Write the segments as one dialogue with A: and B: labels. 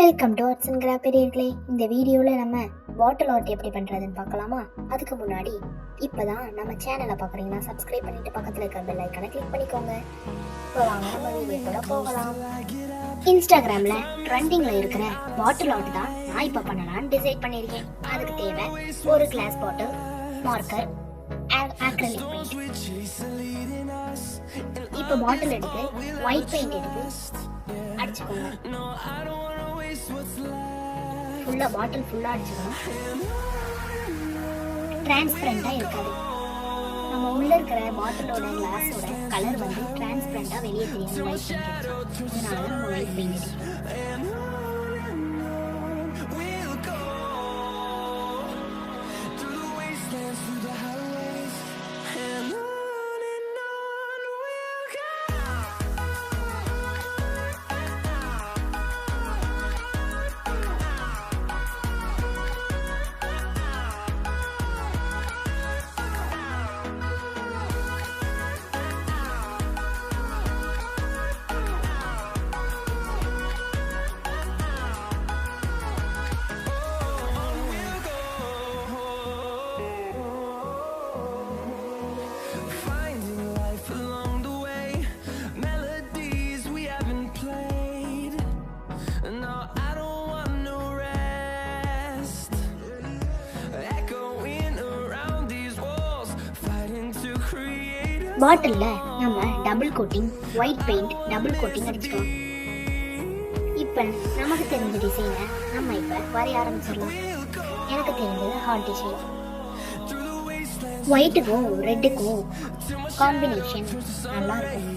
A: Welcome to arts and craft பெரியர்களே. இந்த வீடியோவில் நம்ம பாட்டில் ஆர்ட் எப்படி பண்ணுறதுன்னு பார்க்கலாமா? அதுக்கு முன்னாடி இப்போ தான் நம்ம சேனலை பார்க்குறீங்கன்னா சப்ஸ்கிரைப் பண்ணிவிட்டு பக்கத்தில் இருக்கிற பெல் ஐக்கானை கிளிக் பண்ணிக்கோங்க. இப்போ வாங்க நம்ம வீடியோக்குள்ள போகலாம். இன்ஸ்டாகிராமில் ட்ரெண்டிங்கில் இருக்கிற பாட்டில் ஆர்ட் தான் நான் இப்போ பண்ணலான்னு டிசைட் பண்ணியிருக்கேன். அதுக்கு தேவை ஒரு glass bottle, marker, acrylic paint. இப்போ பாட்டில் எடுத்து ஒயிட் பெயிண்ட் எடுத்து அடிச்சுக்கோங்க. ஃபுல்லா பாட்டில் ஃபுல்லா அடிச்சுக்கணும். டிரான்ஸ்பரண்டா இருக்காது. நம்ம உள்ள இருக்கிற பாட்டிலோட கிளாஸோட கலர் வந்து டிரான்ஸ்பரண்டா வெளியே தெரியும். ஒயிட் பெயிண்ட் இதனால நம்ம ஒயிட் பெயிண்ட் அடிக்கணும். பாட்டில்ல நம்ம double coating white paint double coating அடிச்சுக்கலாம். இப்போ நமக்கு தெரிஞ்ச டிசைனை நம்ம இப்போ வரைய ஆரம்பிச்சிடலாம். எனக்கு தெரிஞ்சது ஹார்ட் டிசைன். ஒயிட்டுக்கும் ரெட்டுக்கும் காம்பினேஷன் நல்லா இருக்கும்.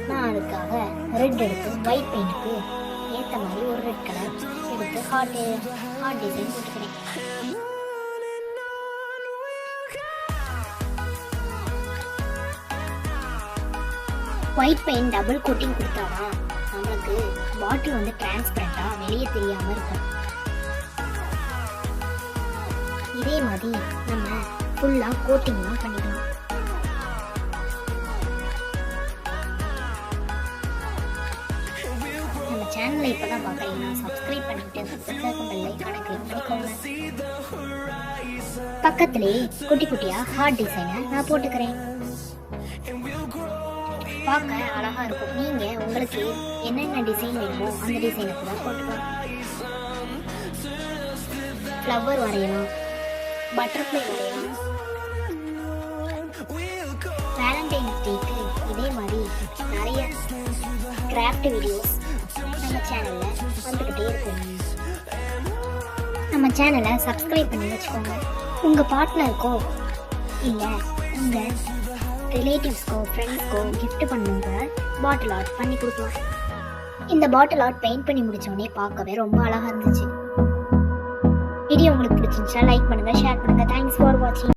A: நான் அதுக்காக ரெட் எடுத்து ஒயிட் பெயிண்ட்டுக்கு ஏற்ற மாதிரி ஒரு ரெட் கலர் எடுத்து ஹார்ட் டிசைன் போட்டுக்கிறேன். ஒயிட் பெயிண்ட் டபுள் கோட்டிங் கொடுத்தாதான் நமக்கு பாட்டில் வந்து டிரான்ஸ்பரண்டா வெளியே தெரியாம இருக்கும். இதே மாதிரி நம்ம ஃபுல்லா கோட்டிங்லாம் பண்ணிக்கலாம். நம்ம சேனலை இப்பதான் பாக்குறீங்கன்னா சப்ஸ்கிரைப் பண்ணிட்டு பெல் ஐகானை கிளிக் பண்ணிக்கோங்க. பக்கத்திலேயே குட்டி குட்டியா ஹார்ட் டிசைனை நான் போட்டுக்கிறேன். பார்க்க அழகா இருக்கும். நீங்க உங்களுக்கு என்னென்ன டிசைன் வேணுமோ அந்த டிசைனை கூட போட்டுக்கலாம். ஃப்ளவர் வரையலாம், பட்டர்ஃப்ளை வரையலாம். வேலண்டைன்ஸ் டேக்கு இதே மாதிரி நிறைய கிராஃப்ட் வீடியோஸ் நம்ம சேனல்ல வந்துகிட்டே இருக்கும். நம்ம சேனலை சப்ஸ்கிரைப் பண்ணி வச்சுக்கோங்க. உங்க பார்ட்னருக்கோ இல்லை உங்க ரிலேட்டிவ்ஸ்க்கோ ஃப்ரெண்ட்ஸ்க்கோ கிஃப்ட் பண்ணுங்க பாட்டில் ஆர்ட் பண்ணி கொடுக்கலாம். இந்த பாட்டில் ஆர்ட் பெயிண்ட் பண்ணி முடிச்சோடனே பார்க்கவே ரொம்ப அழகாக இருந்துச்சு. வீடியோ உங்களுக்கு பிடிச்சிருந்துச்சா லைக் பண்ணுங்கள், ஷேர் பண்ணுங்கள். தேங்க்ஸ் ஃபார் வாட்சிங்.